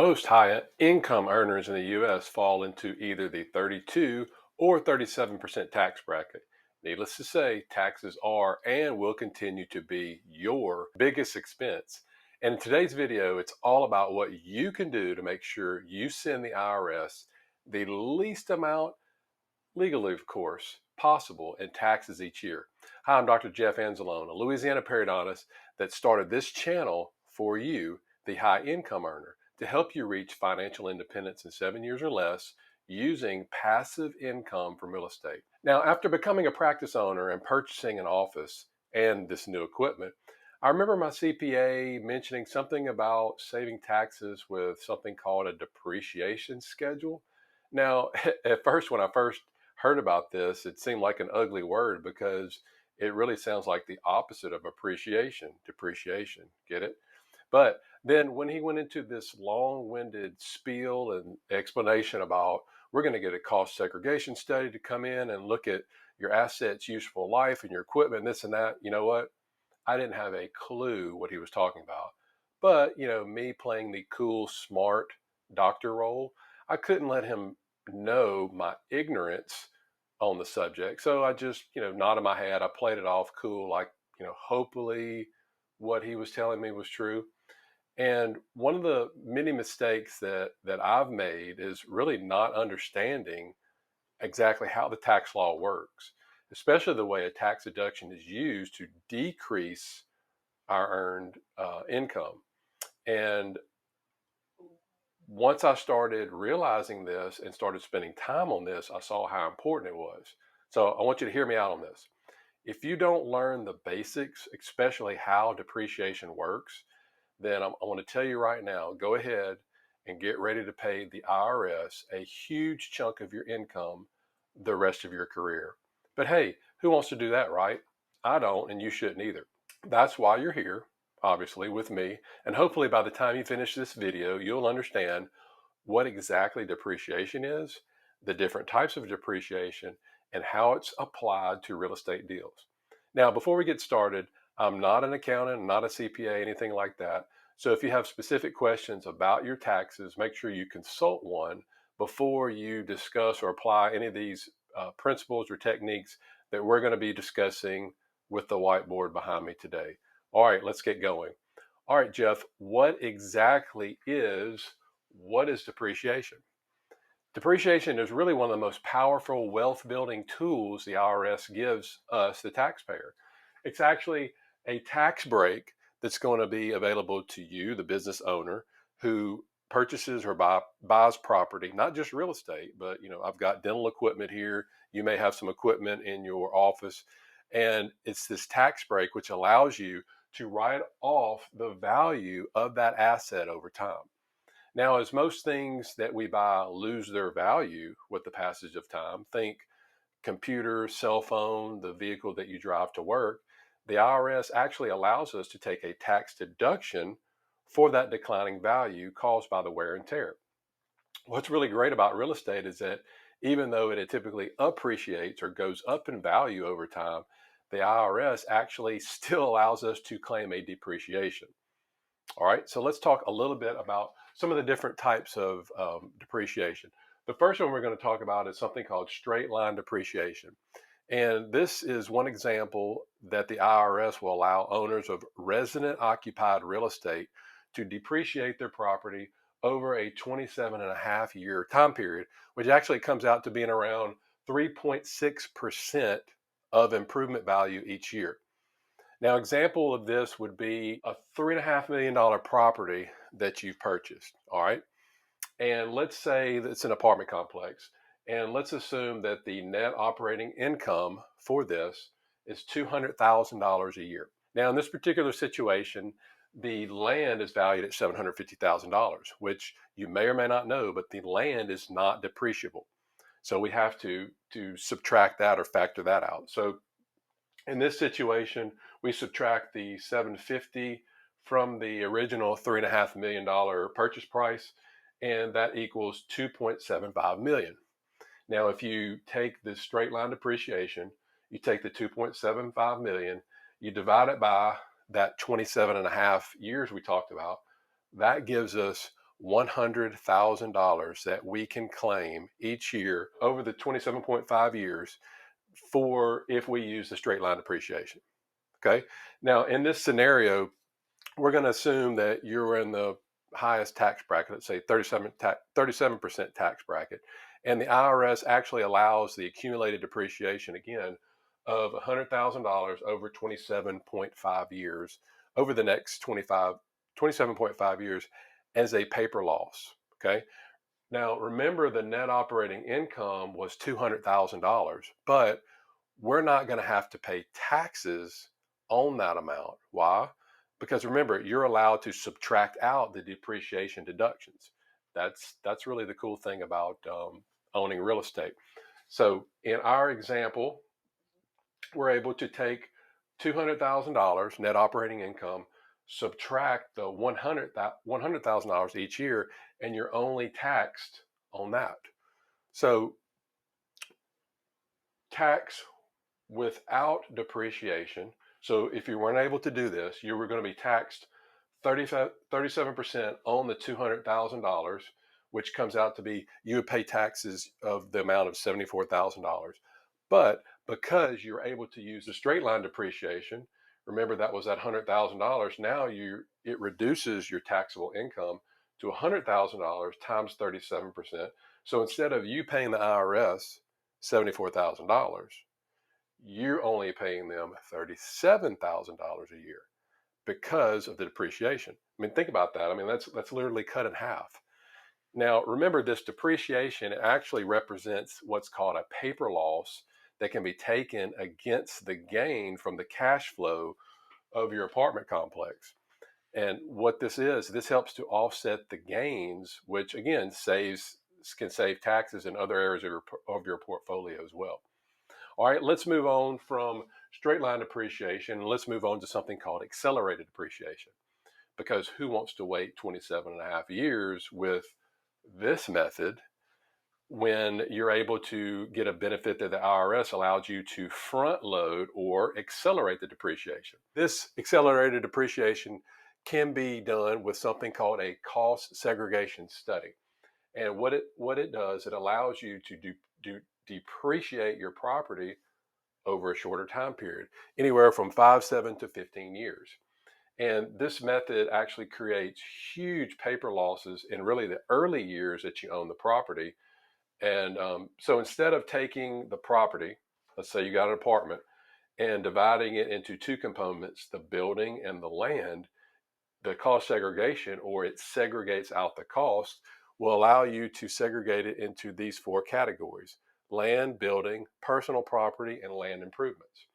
Most high income earners in the US fall into either the 32 or 37% tax bracket. Needless to say, taxes are and will continue to be your biggest expense. And in today's video, it's all about what you can do to make sure you send the IRS the least amount, legally, of course, possible in taxes each year. Hi, I'm Dr. Jeff Anzalone, a Louisiana periodontist that started this channel for you, the high income earner, to help you reach financial independence in 7 years or less using passive income from real estate. Now, after becoming a practice owner and purchasing an office and this new equipment, I remember my CPA mentioning something about saving taxes with something called a depreciation schedule. Now, at first, when I first heard about this, it seemed like an ugly word because it really sounds like the opposite of appreciation, depreciation. Get it? But then when he went into this long winded spiel and explanation about we're going to get a cost segregation study to come in and look at your assets' useful life and your equipment, this and that, you know what? I didn't have a clue what he was talking about. But, me playing the cool, smart doctor role, I couldn't let him know my ignorance on the subject. So I just, nodded my head. I played it off cool, like, hopefully what he was telling me was true. And one of the many mistakes that I've made is really not understanding exactly how the tax law works, especially the way a tax deduction is used to decrease our earned income. And once I started realizing this and started spending time on this, I saw how important it was. So I want you to hear me out on this. If you don't learn the basics, especially how depreciation works, then I want to tell you right now, go ahead and get ready to pay the IRS a huge chunk of your income the rest of your career. But hey, who wants to do that, right? I don't, and you shouldn't either. That's why you're here, obviously, with me. And hopefully by the time you finish this video, you'll understand what exactly depreciation is, the different types of depreciation, and how it's applied to real estate deals. Now, before we get started, I'm not an accountant, not a CPA, anything like that. So if you have specific questions about your taxes, make sure you consult one before you discuss or apply any of these principles or techniques that we're going to be discussing with the whiteboard behind me today. All right, let's get going. All right, Jeff, what is depreciation? Depreciation is really one of the most powerful wealth building tools the IRS gives us, the taxpayer. It's actually a tax break that's going to be available to you, the business owner, who purchases or buys property, not just real estate, but I've got dental equipment here. You may have some equipment in your office, and it's this tax break which allows you to write off the value of that asset over time. Now, as most things that we buy lose their value with the passage of time, think computer, cell phone, the vehicle that you drive to work, the IRS actually allows us to take a tax deduction for that declining value caused by the wear and tear. What's really great about real estate is that even though it typically appreciates or goes up in value over time, the IRS actually still allows us to claim a depreciation. All right, so let's talk a little bit about some of the different types of depreciation. The first one we're going to talk about is something called straight line depreciation. And this is one example that the IRS will allow owners of resident occupied real estate to depreciate their property over a 27.5 year time period, which actually comes out to being around 3.6% of improvement value each year. Now, example of this would be a $3.5 million property that you've purchased. All right. And let's say it's an apartment complex. And let's assume that the net operating income for this is $200,000 a year. Now, in this particular situation, the land is valued at $750,000, which you may or may not know, but the land is not depreciable. So we have to subtract that or factor that out. So in this situation, we subtract the 750 from the original $3.5 million purchase price, and that equals 2.75 million. Now, if you take the straight line depreciation, you take the 2.75 million, you divide it by that 27.5 years we talked about, that gives us $100,000 that we can claim each year over the 27.5 years for if we use the straight line depreciation. Okay. Now, in this scenario, we're going to assume that you're in the highest tax bracket, let's say 37% tax bracket, and the IRS actually allows the accumulated depreciation again of $100,000 over 27.5 years over the next 27.5 years as a paper loss. Okay. Now, remember the net operating income was $200,000, but we're not going to have to pay taxes on that amount. Why? Because remember, you're allowed to subtract out the depreciation deductions. That's really the cool thing about owning real estate. So in our example, we're able to take $200,000 net operating income, subtract the $100,000 each year, and you're only taxed on that. So tax without depreciation. So if you weren't able to do this, you were going to be taxed 37% on the $200,000, which comes out to be you would pay taxes of the amount of $74,000. But because you're able to use the straight line depreciation, remember that was at $100,000. Now it reduces your taxable income to $100,000 times 37%. So instead of you paying the IRS $74,000, you're only paying them $37,000 a year because of the depreciation. I mean, think about that. I mean, that's literally cut in half. Now, remember this depreciation actually represents what's called a paper loss that can be taken against the gain from the cash flow of your apartment complex. And what this helps to offset the gains, which again can save taxes in other areas of your portfolio as well. All right, let's move on from straight line depreciation. Let's move on to something called accelerated depreciation. Because who wants to wait 27 and a half years with this method when you're able to get a benefit that the IRS allows you to front load or accelerate the depreciation? This accelerated depreciation can be done with something called a cost segregation study. And what it does, it allows you to depreciate your property over a shorter time period, anywhere from 5, 7 to 15 years. And this method actually creates huge paper losses in really the early years that you own the property. And so instead of taking the property, let's say you got an apartment, and dividing it into two components, the building and the land, the cost segregation, or it segregates out the cost, will allow you to segregate it into these four categories: land, building, personal property, and land improvements.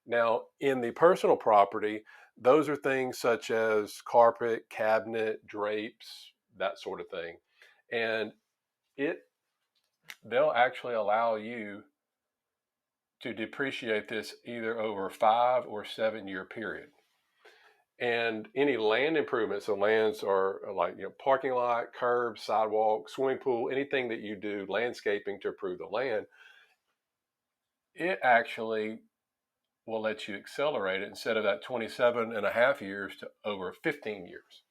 Now, in the personal property, those are things such as carpet, cabinet, drapes, that sort of thing. And it they'll actually allow you to depreciate this either over a 5 or 7 year period. And any land improvements, so lands are like parking lot, curbs, sidewalk, swimming pool, anything that you do landscaping to improve the land, it actually will let you accelerate it instead of that 27 and a half years to over 15 years.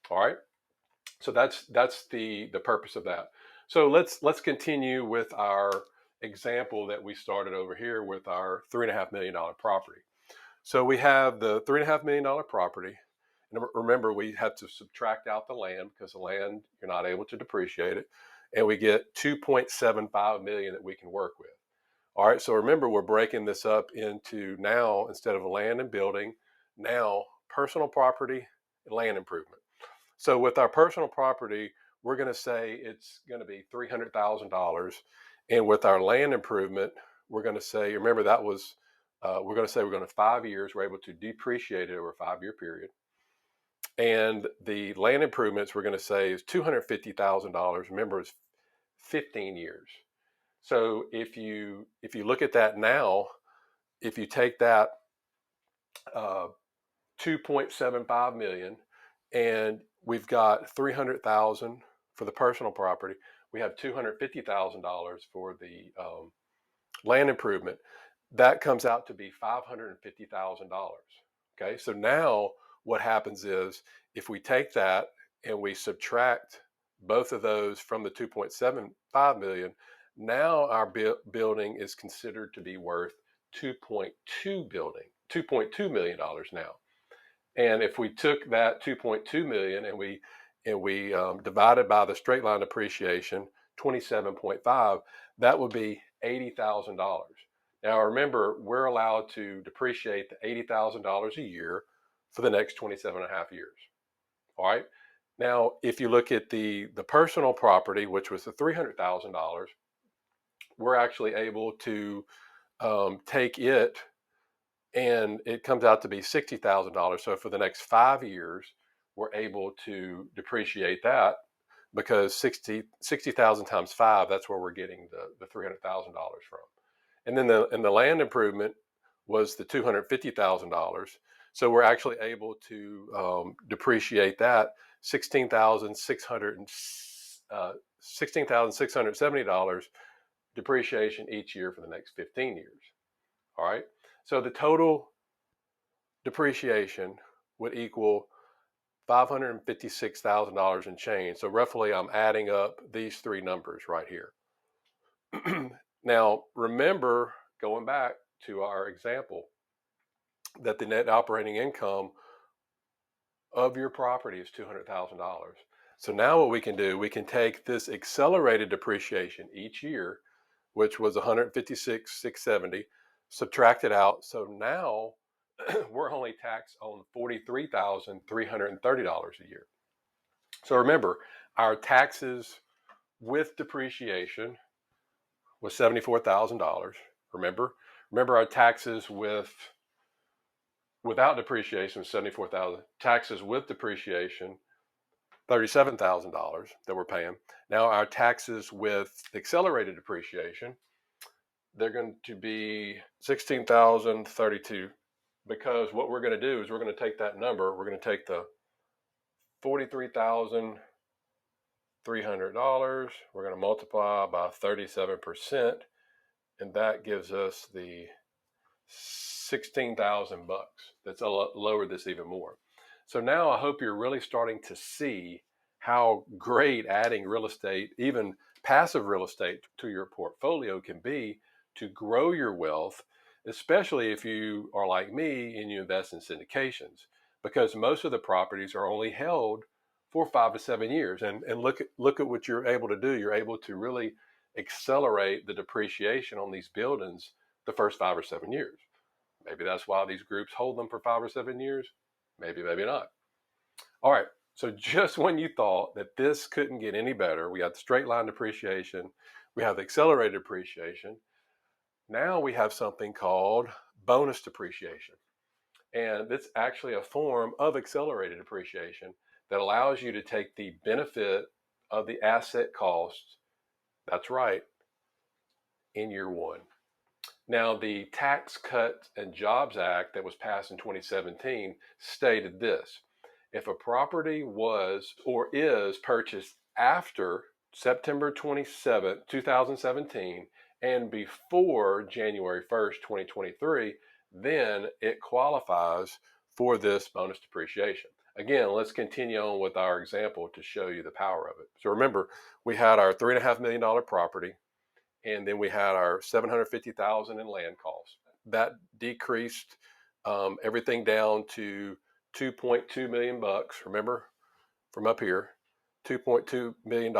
All right. So that's the purpose of that. So let's continue with our example that we started over here with our $3.5 million property. So we have the $3.5 million property. And remember, we have to subtract out the land because the land, you're not able to depreciate it. And we get 2.75 million that we can work with. All right, so remember, we're breaking this up into now, instead of land and building, now personal property and land improvement. So with our personal property, we're going to say it's going to be $300,000. And with our land improvement, we're going to say, remember that was, we're going to say we're going to 5 years, we're able to depreciate it over a 5 year period. And the land improvements we're going to say is $250,000. Remember, it's 15 years. So if you look at that now, if you take that 2.75 million, and we've got 300,000 for the personal property, we have $250,000 for the land improvement. That comes out to be $550,000. Okay, so now what happens is if we take that and we subtract both of those from the 2.75 million, now our building is considered to be worth 2.2 million dollars now. And if we took that 2.2 million and we divided by the straight line depreciation, 27.5, that would be $80,000. Now remember, we're allowed to depreciate the $80,000 a year for the next 27 and a half years. All right. Now, if you look at the personal property, which was the $300,000, we're actually able to take it, and it comes out to be $60,000. So for the next 5 years, we're able to depreciate that, because 60,000 times 5, that's where we're getting the $300,000 from. And then the land improvement was the $250,000. So we're actually able to depreciate that $16,670 depreciation each year for the next 15 years. All right. So the total depreciation would equal $556,000 in change. So roughly, I'm adding up these three numbers right here. Now, remember, going back to our example, that the net operating income of your property is $200,000. So now what we can do, we can take this accelerated depreciation each year, which was $156,670, subtract it out. So now we're only taxed on $43,330 a year. So remember, our taxes with depreciation was $74,000. Remember our taxes without depreciation was $74,000. Taxes with depreciation, $37,000 that we're paying. Now our taxes with accelerated depreciation, they're going to be $16,032, because what we're going to do is we're going to take that number, we're going to take the $43,300, we're going to multiply by 37%, and that gives us the 16,000 bucks. That's lowered this even more. So now I hope you're really starting to see how great adding real estate, even passive real estate, to your portfolio can be to grow your wealth, especially if you are like me and you invest in syndications, because most of the properties are only held for 5 to 7 years. And look at what you're able to do. You're able to really accelerate the depreciation on these buildings the first 5 or 7 years. Maybe that's why these groups hold them for 5 or 7 years. Maybe not. All right. So just when you thought that this couldn't get any better, we have the straight line depreciation, we have the accelerated depreciation. Now we have something called bonus depreciation. And it's actually a form of accelerated depreciation that allows you to take the benefit of the asset cost, that's right, in year one. Now, the Tax Cuts and Jobs Act that was passed in 2017 stated this: if a property was or is purchased after September 27, 2017, and before January 1st, 2023, then it qualifies for this bonus depreciation. Again, let's continue on with our example to show you the power of it. So remember, we had our $3.5 million property, and then we had our $750,000 in land costs. That decreased everything down to 2.2 million bucks. Remember, from up here, $2.2 million.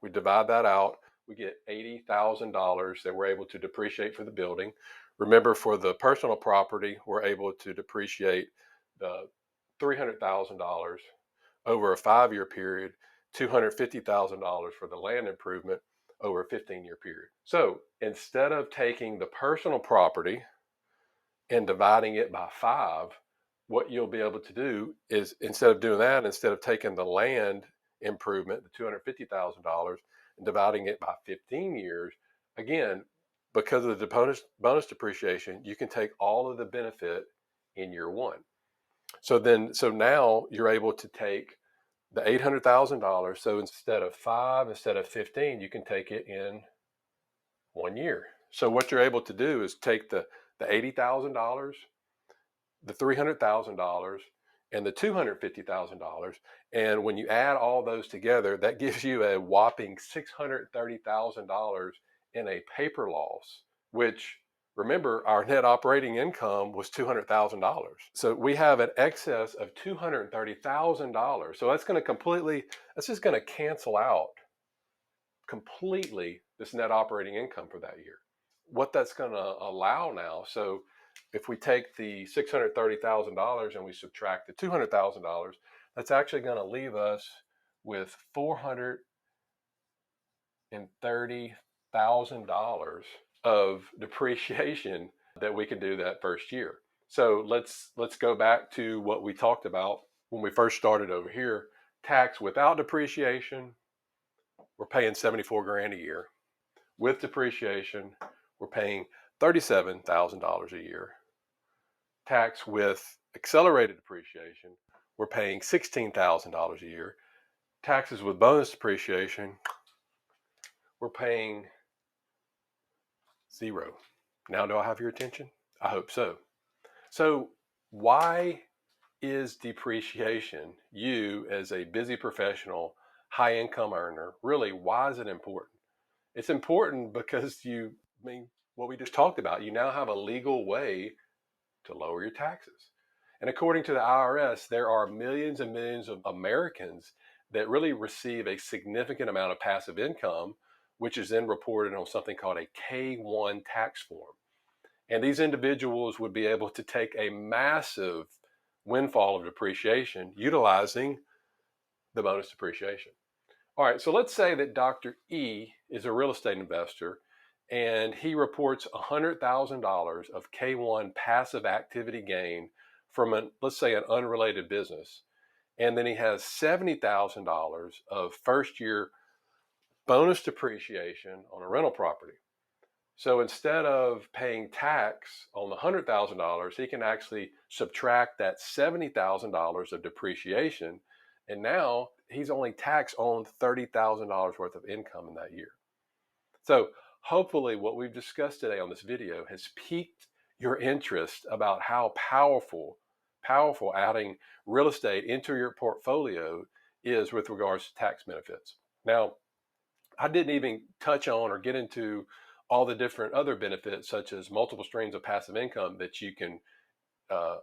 We divide that out, we get $80,000 that we're able to depreciate for the building. Remember, for the personal property, we're able to depreciate the $300,000 over a 5-year period, $250,000 for the land improvement over a 15-year period. So instead of taking the personal property and dividing it by 5, what you'll be able to do is, instead of taking the land improvement, the $250,000, and dividing it by 15 years, again, because of the bonus depreciation, you can take all of the benefit in year one. So now you're able to take the $800,000. So instead of 5, instead of 15, you can take it in 1 year. So what you're able to do is take the $80,000, the $300,000, and the $250,000. And when you add all those together, that gives you a whopping $630,000 in a paper loss, which, remember, our net operating income was $200,000. So we have an excess of $230,000. So that's just going to cancel out completely this net operating income for that year. What that's going to allow now, so if we take the $630,000 and we subtract the $200,000, that's actually going to leave us with $430,000 of depreciation that we can do that first year. So let's go back to what we talked about when we first started over here. Tax without depreciation, we're paying 74 grand a year. With depreciation, we're paying $37,000 a year. Tax with accelerated depreciation, we're paying $16,000 a year. Taxes with bonus depreciation, we're paying zero. Now, do I have your attention? I hope so. So why is depreciation, you as a busy professional, high income earner, really, why is it important? It's important because what we just talked about, you now have a legal way to lower your taxes. And according to the IRS, there are millions and millions of Americans that really receive a significant amount of passive income, which is then reported on something called a K-1 tax form. And these individuals would be able to take a massive windfall of depreciation utilizing the bonus depreciation. All right, so let's say that Dr. E is a real estate investor and he reports $100,000 of K-1 passive activity gain from let's say an unrelated business. And then he has $70,000 of first year bonus depreciation on a rental property. So instead of paying tax on the $100,000, he can actually subtract that $70,000 of depreciation. And now he's only taxed on $30,000 worth of income in that year. So hopefully what we've discussed today on this video has piqued your interest about how powerful adding real estate into your portfolio is with regards to tax benefits. Now, I didn't even touch on or get into all the different other benefits, such as multiple streams of passive income that you can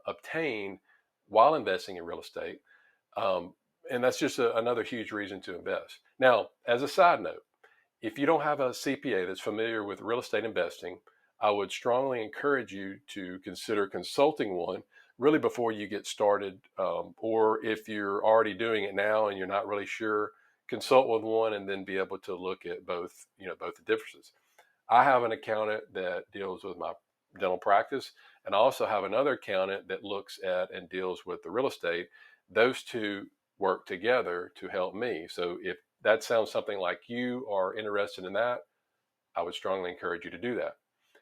obtain while investing in real estate. And that's just another huge reason to invest. Now, as a side note, if you don't have a CPA that's familiar with real estate investing, I would strongly encourage you to consider consulting one really before you get started. Or if you're already doing it now and you're not really sure, consult with one and then be able to look at both the differences. I have an accountant that deals with my dental practice, and I also have another accountant that looks at and deals with the real estate. Those two work together to help me. So if that sounds something like you are interested in that, I would strongly encourage you to do that.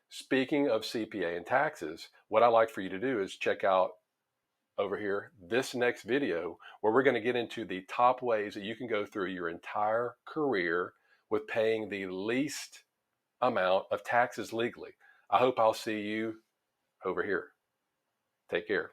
Speaking of CPA and taxes, what I like for you to do is check out over here this next video where we're going to get into the top ways that you can go through your entire career with paying the least amount of taxes legally. I hope I'll see you over here. Take care.